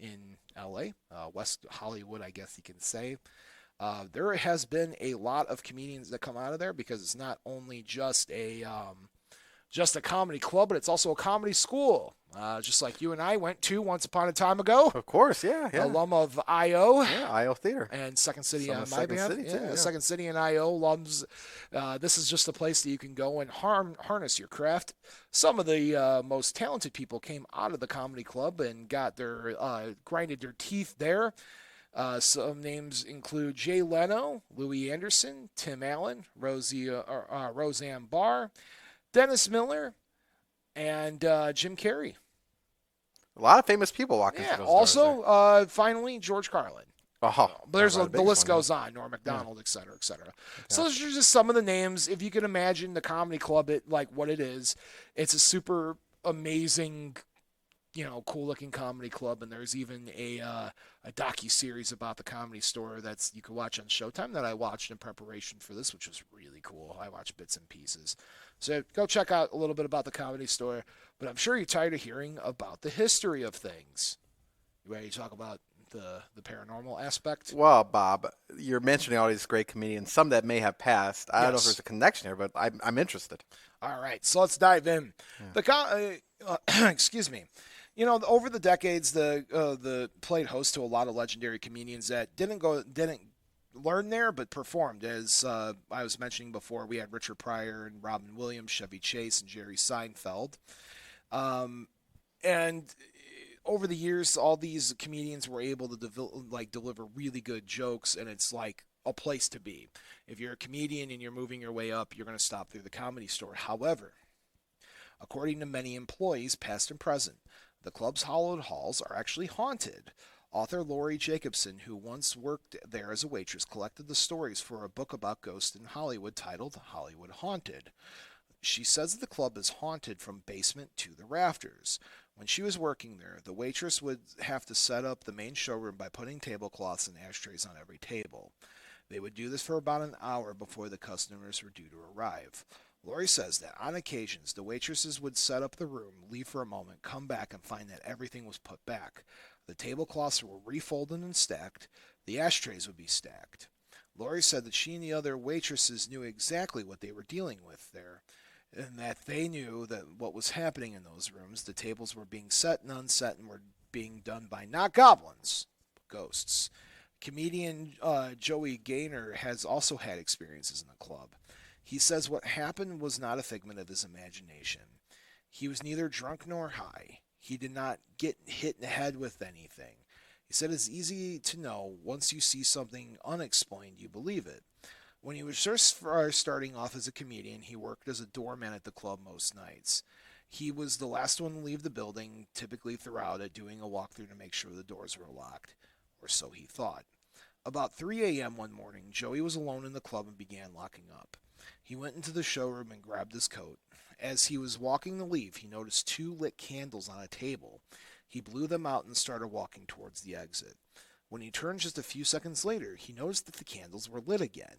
in L.A., West Hollywood, I guess you can say. There has been a lot of comedians that come out of there because it's not only just a comedy club, but it's also a comedy school, just like you and I went to once upon a time ago. Of course, yeah. Alum of I.O. Yeah, I.O. Theater. And Second City Some on of my Second behalf. City, too, yeah. Second City and I.O. alums. This is just a place that you can go and harness your craft. Some of the most talented people came out of the comedy club and got their grinded their teeth there. Some names include Jay Leno, Louis Anderson, Tim Allen, Roseanne Barr, Dennis Miller, and Jim Carrey. A lot of famous people walking through those doors there. Also, finally, George Carlin. Oh, But there's the the biggest list one, goes on. Norm Macdonald, et cetera, et cetera. So those are just some of the names. If you can imagine the comedy club, what it is, it's a super amazing, cool looking comedy club. And there's even a docu-series about the Comedy Store that's you can watch on Showtime that I watched in preparation for this, which was really cool. I watched bits and pieces. So go check out a little bit about the Comedy Store. But I'm sure you're tired of hearing about the history of things. You ready to talk about the paranormal aspect. Well, Bob, you're mentioning all these great comedians, some that may have passed. I don't know if Yes. there's a connection here, but I'm interested. All right, so let's dive in. Excuse me. You know, over the decades, the played host to a lot of legendary comedians that didn't learn there, but performed. As I was mentioning before, we had Richard Pryor and Robin Williams, Chevy Chase, and Jerry Seinfeld. And over the years, all these comedians were able to deliver really good jokes, and it's like a place to be. If you're a comedian and you're moving your way up, you're going to stop through the Comedy Store. However, according to many employees, past and present, the club's hallowed halls are actually haunted. Author Lori Jacobson, who once worked there as a waitress, collected the stories for a book about ghosts in Hollywood titled Hollywood Haunted. She says the club is haunted from basement to the rafters. When she was working there, the waitress would have to set up the main showroom by putting tablecloths and ashtrays on every table. They would do this for about an hour before the customers were due to arrive. Lori says that on occasions, the waitresses would set up the room, leave for a moment, come back, and find that everything was put back. The tablecloths were refolded and stacked. The ashtrays would be stacked. Lori said that she and the other waitresses knew exactly what they were dealing with there, and that they knew that what was happening in those rooms. The tables were being set and unset and were being done by not goblins, but ghosts. Comedian Joey Gaynor has also had experiences in the club. He says what happened was not a figment of his imagination. He was neither drunk nor high. He did not get hit in the head with anything. He said it's easy to know once you see something unexplained, you believe it. When he was just starting off as a comedian, he worked as a doorman at the club most nights. He was the last one to leave the building, typically throughout it, doing a walkthrough to make sure the doors were locked, or so he thought. About 3 a.m. one morning, Joey was alone in the club and began locking up. He went into the showroom and grabbed his coat. As he was walking to leave, he noticed 2 lit candles on a table. He blew them out and started walking towards the exit. When he turned just a few seconds later, he noticed that the candles were lit again.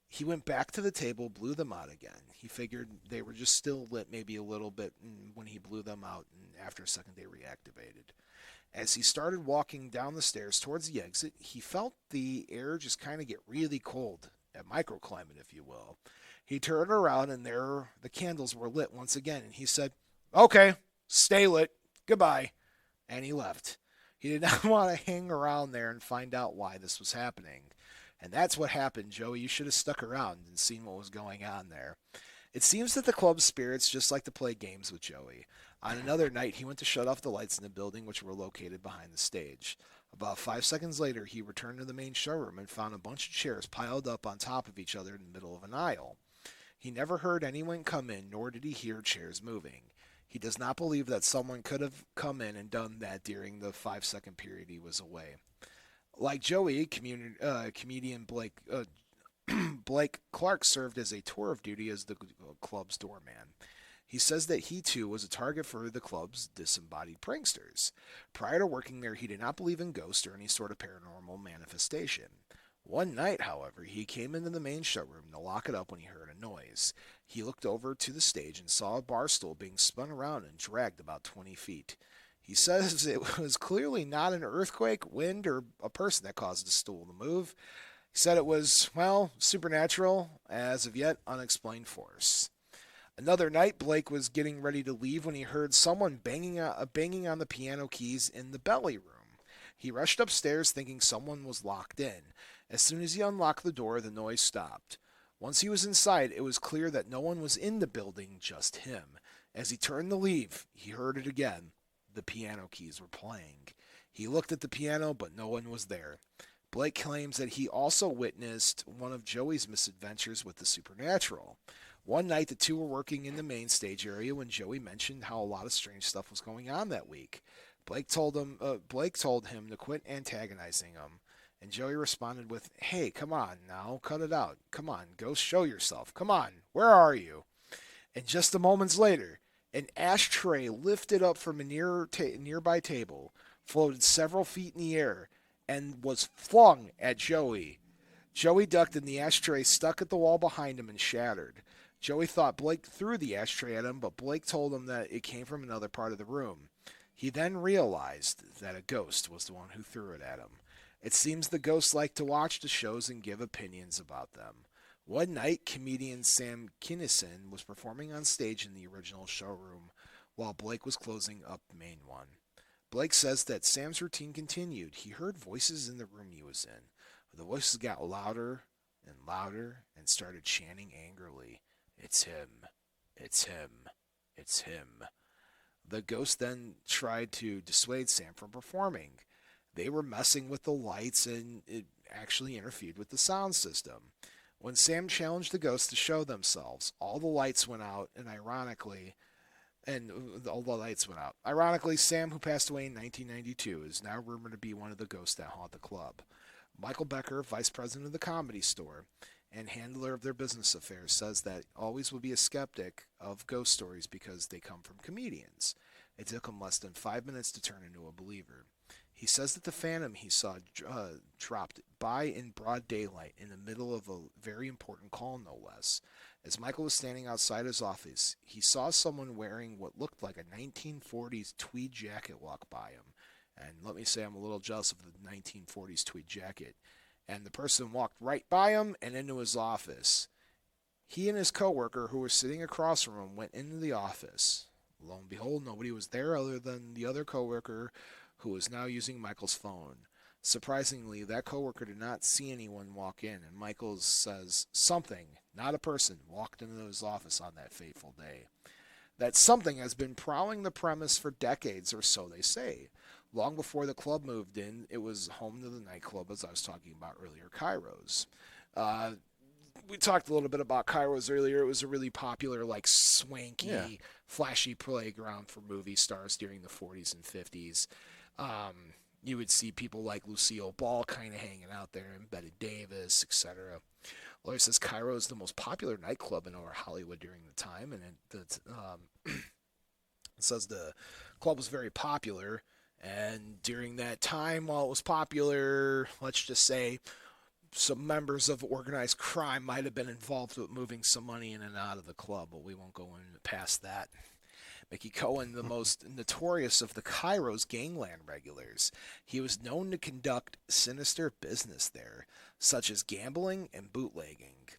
He went back to the table, blew them out again. He figured they were just still lit maybe a little bit when he blew them out, and after a second they reactivated. As he started walking down the stairs towards the exit, he felt the air just kind of get really cold, a microclimate, if you will. He turned around, and there the candles were lit once again, and he said, "Okay, stay lit. Goodbye." And he left. He did not want to hang around there and find out why this was happening. And that's what happened, Joey. You should have stuck around and seen what was going on there. It seems that the club's spirits just like to play games with Joey. On another night, he went to shut off the lights in the building, which were located behind the stage. About 5 seconds later, he returned to the main showroom and found a bunch of chairs piled up on top of each other in the middle of an aisle. He never heard anyone come in, nor did he hear chairs moving. He does not believe that someone could have come in and done that during the 5-second period he was away. Like Joey, comedian Blake Clark served as a tour of duty as the club's doorman. He says that he too was a target for the club's disembodied pranksters. Prior to working there, he did not believe in ghosts or any sort of paranormal manifestation. One night, however, he came into the main showroom to lock it up when he heard a noise. He looked over to the stage and saw a bar stool being spun around and dragged about 20 feet. He says it was clearly not an earthquake, wind, or a person that caused the stool to move. He said it was, well, supernatural, as of yet unexplained force. Another night, Blake was getting ready to leave when he heard someone banging on the piano keys in the belly room. He rushed upstairs thinking someone was locked in. As soon as he unlocked the door, the noise stopped. Once he was inside, it was clear that no one was in the building, just him. As he turned to leave, he heard it again. The piano keys were playing. He looked at the piano, but no one was there. Blake claims that he also witnessed one of Joey's misadventures with the supernatural. One night, the two were working in the main stage area when Joey mentioned how a lot of strange stuff was going on that week. Blake told him to quit antagonizing him, and Joey responded with, "Hey, come on now, cut it out. Come on, go show yourself. Come on, where are you?" And just a moments later, an ashtray lifted up from a nearby table, floated several feet in the air, and was flung at Joey. Joey ducked, and the ashtray stuck at the wall behind him and shattered. Joey thought Blake threw the ashtray at him, but Blake told him that it came from another part of the room. He then realized that a ghost was the one who threw it at him. It seems the ghosts like to watch the shows and give opinions about them. One night, comedian Sam Kinison was performing on stage in the original showroom while Blake was closing up the main one. Blake says that Sam's routine continued. He heard voices in the room he was in. The voices got louder and louder and started chanting angrily, "It's him, it's him, it's him." The ghost then tried to dissuade Sam from performing. They were messing with the lights and it actually interfered with the sound system. When Sam challenged the ghosts to show themselves, all the lights went out, and ironically, Sam, who passed away in 1992, is now rumored to be one of the ghosts that haunt the club. Michael Becker, vice president of the Comedy Store and handler of their business affairs, says that always will be a skeptic of ghost stories because they come from comedians. It took him less than 5 minutes to turn into a believer. He says that the phantom he saw dropped by in broad daylight in the middle of a very important call, no less. As Michael was standing outside his office, he saw someone wearing what looked like a 1940s tweed jacket walk by him. And let me say I'm a little jealous of the 1940s tweed jacket. And the person walked right by him and into his office. He and his coworker, who were sitting across from him, went into the office. Lo and behold, nobody was there other than the other coworker, who was now using Michael's phone. Surprisingly, that coworker did not see anyone walk in, and Michael says something, not a person, walked into his office on that fateful day. That something has been prowling the premise for decades, or so they say. Long before the club moved in, it was home to the nightclub, as I was talking about earlier, Kairos. We talked a little bit about Kairos earlier. It was a really popular, like, swanky, flashy playground for movie stars during the 40s and 50s. You would see people like Lucille Ball kind of hanging out there, and Bette Davis, etc. Lawyer says Cairo is the most popular nightclub in Lower Hollywood during the time, and it says the club was very popular, and during that time, while it was popular, let's just say some members of organized crime might have been involved with moving some money in and out of the club, but we won't go in past that. Mickey Cohen, the most notorious of the Kairos gangland regulars. He was known to conduct sinister business there, such as gambling and bootlegging.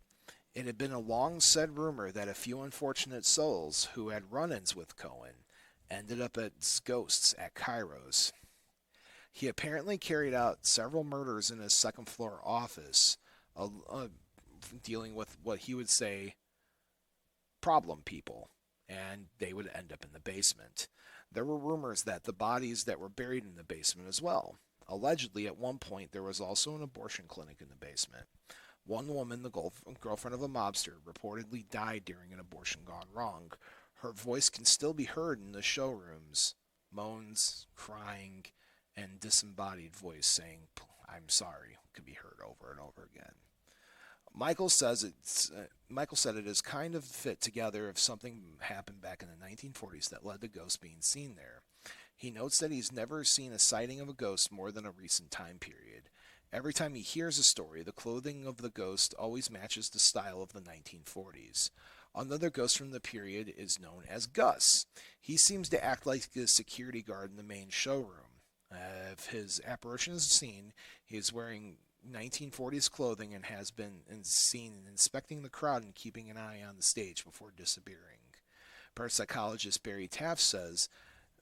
It had been a long-said rumor that a few unfortunate souls who had run-ins with Cohen ended up as ghosts at Kairos. He apparently carried out several murders in his second-floor office, dealing with what he would say problem people, and they would end up in the basement. There were rumors that the bodies that were buried in the basement as well. Allegedly, at one point, there was also an abortion clinic in the basement. One woman, the girlfriend of a mobster, reportedly died during an abortion gone wrong. Her voice can still be heard in the showrooms. Moans, crying, and disembodied voice saying, "I'm sorry," could be heard over and over again. Michael said it is kind of fit together if something happened back in the 1940s that led to ghosts being seen there. He notes that he's never seen a sighting of a ghost more than a recent time period. Every time he hears a story, the clothing of the ghost always matches the style of the 1940s. Another ghost from the period is known as Gus. He seems to act like a security guard in the main showroom. If his apparition is seen, he is wearing 1940s clothing and has been seen inspecting the crowd and keeping an eye on the stage before disappearing. Parapsychologist Barry Taft says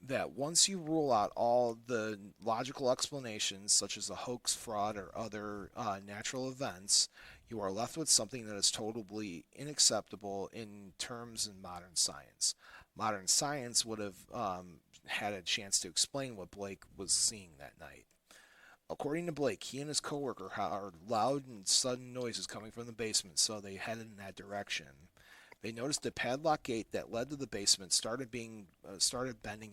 that once you rule out all the logical explanations, such as a hoax, fraud, or other natural events, you are left with something that is totally unacceptable in terms in modern science. Modern science would have had a chance to explain what Blake was seeing that night. According to Blake, he and his coworker heard loud and sudden noises coming from the basement, so they headed in that direction. They noticed a padlock gate that led to the basement started bending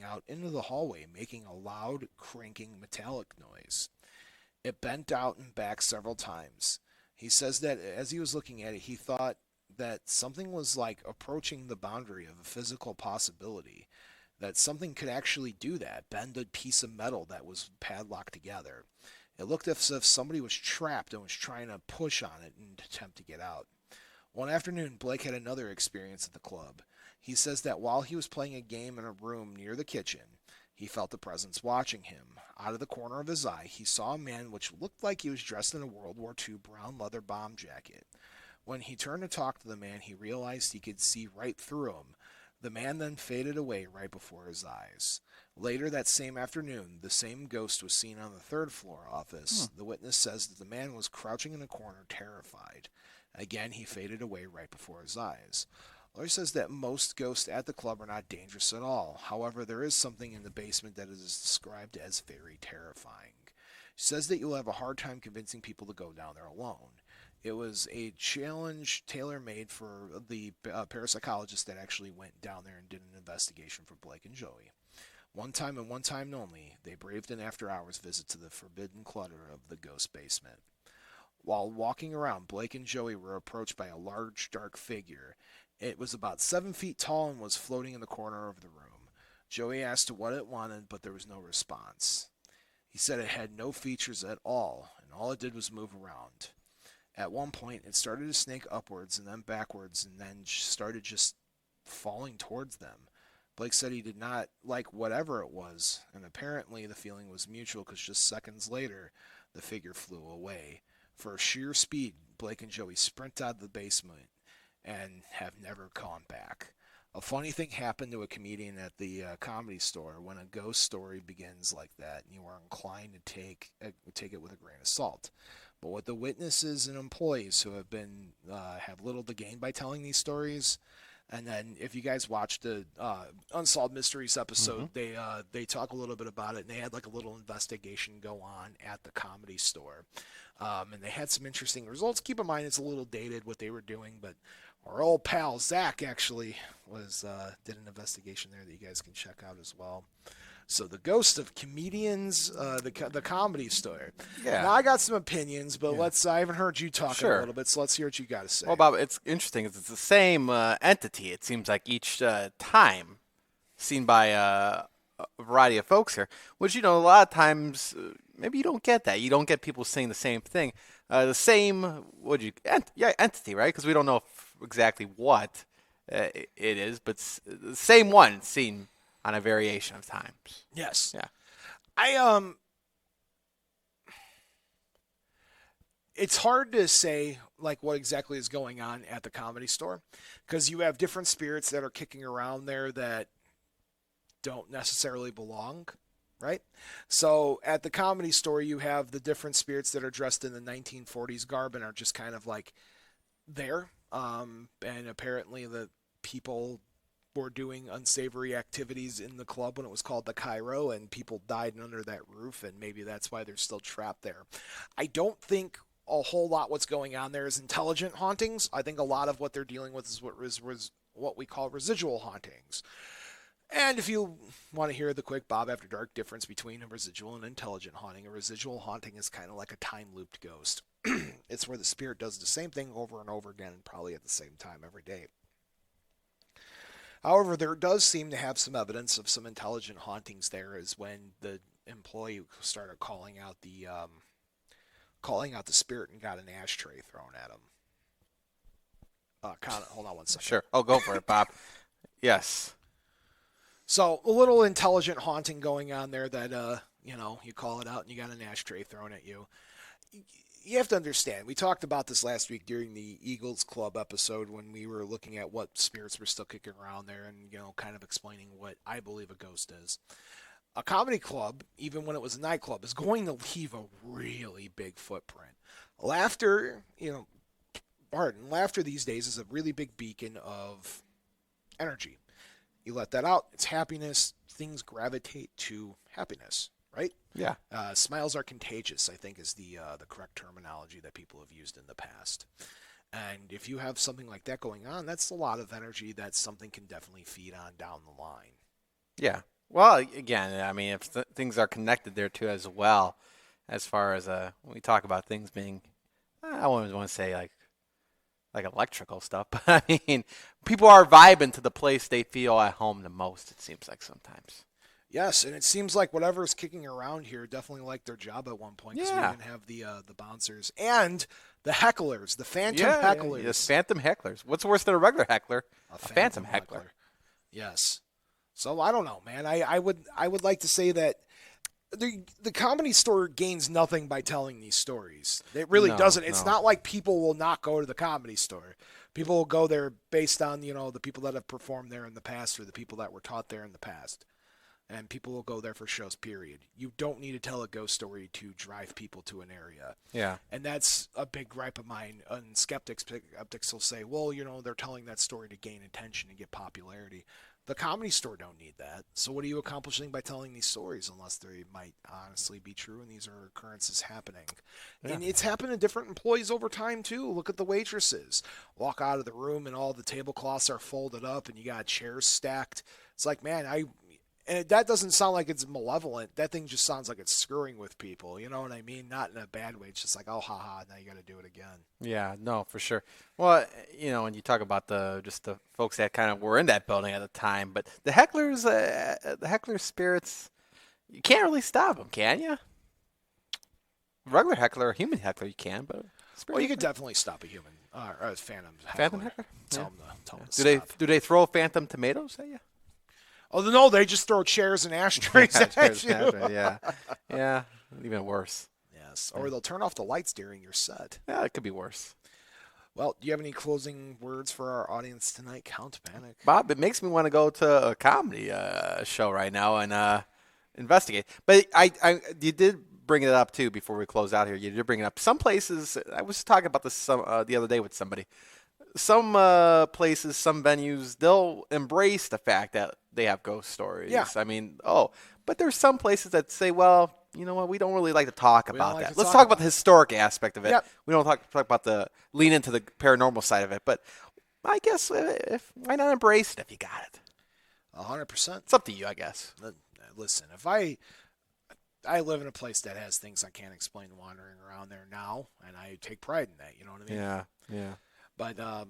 out into the hallway, making a loud, cranking, metallic noise. It bent out and back several times. He says that as he was looking at it, he thought that something was like approaching the boundary of a physical possibility, that something could actually do that, bend a piece of metal that was padlocked together. It looked as if somebody was trapped and was trying to push on it in an attempt to get out. One afternoon, Blake had another experience at the club. He says that while he was playing a game in a room near the kitchen, He felt the presence watching him. Out of the corner of his eye, he saw a man which looked like he was dressed in a World War II brown leather bomb jacket. When he turned to talk to the man, he realized he could see right through him. The man then faded away right before his eyes. Later that same afternoon, the same ghost was seen on the third-floor office. The witness says that the man was crouching in a corner, terrified. Again, he faded away right before his eyes. Lawyer says that most ghosts at the club are not dangerous at all. However, there is something in the basement that is described as very terrifying. He says that you'll have a hard time convincing people to go down there alone. It was a challenge tailor-made for the parapsychologist that actually went down there and did an investigation for Blake and Joey. One time and one time only, they braved an after-hours visit to the forbidden clutter of the ghost basement. While walking around, Blake and Joey were approached by a large, dark figure. It was about 7 feet tall and was floating in the corner of the room. Joey asked what it wanted, but there was no response. He said it had no features at all, and all it did was move around. At one point, it started to snake upwards and then backwards, and then started just falling towards them. Blake said he did not like whatever it was, and apparently the feeling was mutual because just seconds later, the figure flew away. For sheer speed, Blake and Joey sprint out of the basement and have never gone back. A funny thing happened to a comedian at the Comedy Store. When a ghost story begins like that, you are inclined to take it with a grain of salt. But with the witnesses and employees who have little to gain by telling these stories, and then if you guys watched the Unsolved Mysteries episode, they talk a little bit about it, and they had like a little investigation go on at the Comedy Store, and they had some interesting results. Keep in mind it's a little dated what they were doing, but our old pal Zach actually did an investigation there that you guys can check out as well. So the ghost of comedians, the Comedy Store. Yeah. Now I got some opinions, but I haven't heard you talking a little bit, so let's hear what you got to say. Well, Bob, it's interesting. It's the same entity, it seems like, each time, seen by a variety of folks here, which, a lot of times, maybe you don't get that. You don't get people saying the same thing. The same, entity, right? Because we don't know exactly what it is, but the same one seen on a variation of times. Yes. Yeah. It's hard to say like what exactly is going on at the Comedy Store because you have different spirits that are kicking around there that don't necessarily belong, right? So at the Comedy Store, you have the different spirits that are dressed in the 1940s garb and are just kind of like there. And apparently the people were doing unsavory activities in the club when it was called the Cairo, and people died under that roof, and maybe that's why they're still trapped there. I don't think a whole lot what's going on there is intelligent hauntings. I think a lot of what they're dealing with is what we call residual hauntings. And if you want to hear the quick Bob After Dark difference between a residual and intelligent haunting, a residual haunting is kind of like a time-looped ghost. It's where the spirit does the same thing over and over again, probably at the same time every day. However, there does seem to have some evidence of some intelligent hauntings there is when the employee started calling out the spirit and got an ashtray thrown at him. Hold on one second. Sure. Oh, go for it, Bob. Yes. So a little intelligent haunting going on there that, you call it out and you got an ashtray thrown at you. You have to understand, we talked about this last week during the Eagles Club episode when we were looking at what spirits were still kicking around there and, kind of explaining what I believe a ghost is. A comedy club, even when it was a nightclub, is going to leave a really big footprint. Laughter these days is a really big beacon of energy. You let that out, it's happiness, things gravitate to happiness, right? Yeah. Smiles are contagious, I think, is the correct terminology that people have used in the past. And if you have something like that going on, that's a lot of energy that something can definitely feed on down the line. Yeah. Well, again, I mean, if things are connected there too as well, as far as when we talk about things being, I wouldn't want to say like electrical stuff, but I mean, people are vibing to the place they feel at home the most, it seems like sometimes. Yes, and it seems like whatever's kicking around here definitely liked their job at one point. Because we even have the bouncers and the hecklers, the phantom hecklers. Yes, phantom hecklers. What's worse than a regular heckler? A phantom heckler. Yes. So I don't know, man. I would like to say that the Comedy Store gains nothing by telling these stories. It really No, doesn't. It's no. not like people will not go to the Comedy Store. People will go there based on, the people that have performed there in the past or the people that were taught there in the past. And people will go there for shows, period. You don't need to tell a ghost story to drive people to an area. Yeah. And that's a big gripe of mine. And skeptics will say, well, they're telling that story to gain attention and get popularity. The Comedy Store don't need that. So what are you accomplishing by telling these stories unless they might honestly be true and these are occurrences happening? Yeah. And it's happened to different employees over time too. Look at the waitresses. Walk out of the room and all the tablecloths are folded up and you got chairs stacked. It's like, man, and that doesn't sound like it's malevolent. That thing just sounds like it's screwing with people. You know what I mean? Not in a bad way. It's just like, oh, haha, now you got to do it again. Yeah, no, for sure. Well, when you talk about the folks that kind of were in that building at the time, but the hecklers, spirits, you can't really stop them, can you? Regular heckler, a human heckler, you can, but you could definitely stop a human or a phantom heckler. Phantom heckler. Tell them to Do they throw phantom tomatoes at you? Oh no, they just throw chairs and ashtrays at you. Yeah, even worse. Yes, or they'll turn off the lights during your set. Yeah, it could be worse. Well, do you have any closing words for our audience tonight, Count Panic? Bob, it makes me want to go to a comedy show right now and investigate. But you did bring it up too before we close out here. You did bring it up. Some places, I was talking about this the other day with somebody. Some places, some venues, they'll embrace the fact that they have ghost stories. Yeah. I mean, but there's some places that say, well, you know what, we don't really like to talk about that. Let's talk talk about the historic aspect of it. Yep. We don't talk about lean into the paranormal side of it. But I guess why not embrace it if you got it? 100%. It's up to you, I guess. Listen, if I live in a place that has things I can't explain wandering around there now, and I take pride in that, you know what I mean? Yeah. But do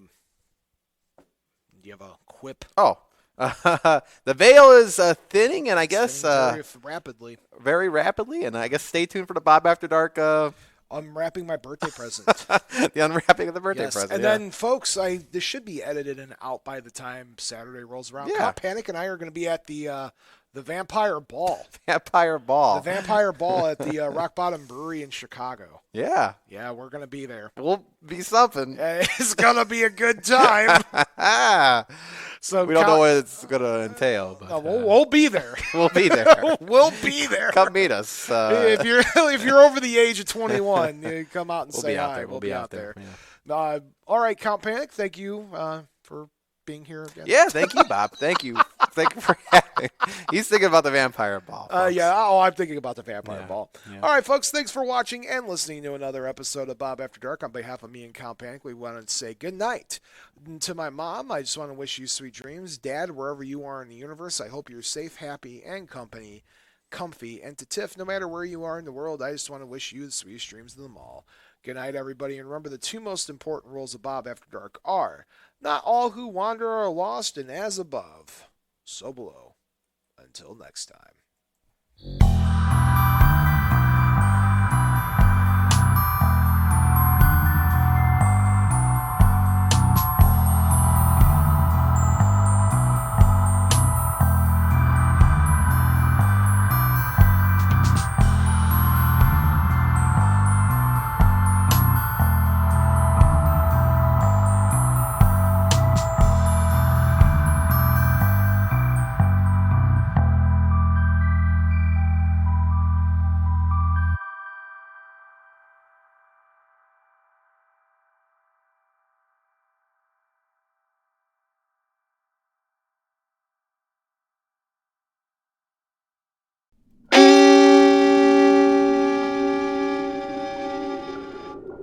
you have a quip? Oh, the veil is thinning, and I guess very rapidly. Very rapidly, and I guess stay tuned for the Bob After Dark. Unwrapping my birthday present. The unwrapping of the birthday yes. present. And then, folks, this should be edited and out by the time Saturday rolls around. Yeah. Count Panic and I are going to be at the Vampire Ball. Vampire Ball. The Vampire Ball at the Rock Bottom Brewery in Chicago. Yeah. Yeah, we're going to be there. We'll be something. It's going to be a good time. So we don't know what it's going to entail. But, no, we'll be there. We'll be there. We'll be there. Come meet us. If you're over the age of 21, you come out and say hi. We'll be out there. Yeah. All right, Count Panic, thank you for being here again. Yeah, thank you, Bob. Thank you. Thank you for having. He's thinking about the Vampire Ball. I'm thinking about the Vampire Ball. Yeah. All right, folks, thanks for watching and listening to another episode of Bob After Dark. On behalf of me and Count Panic, we want to say good night. And to my mom, I just want to wish you sweet dreams. Dad, wherever you are in the universe, I hope you're safe, happy, and comfy. And to Tiff, no matter where you are in the world, I just want to wish you the sweetest dreams of them all. Good night, everybody, and remember the two most important rules of Bob After Dark are: not all who wander are lost, and as above, so below. Until next time.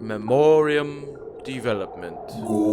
Memoriam Development. Go.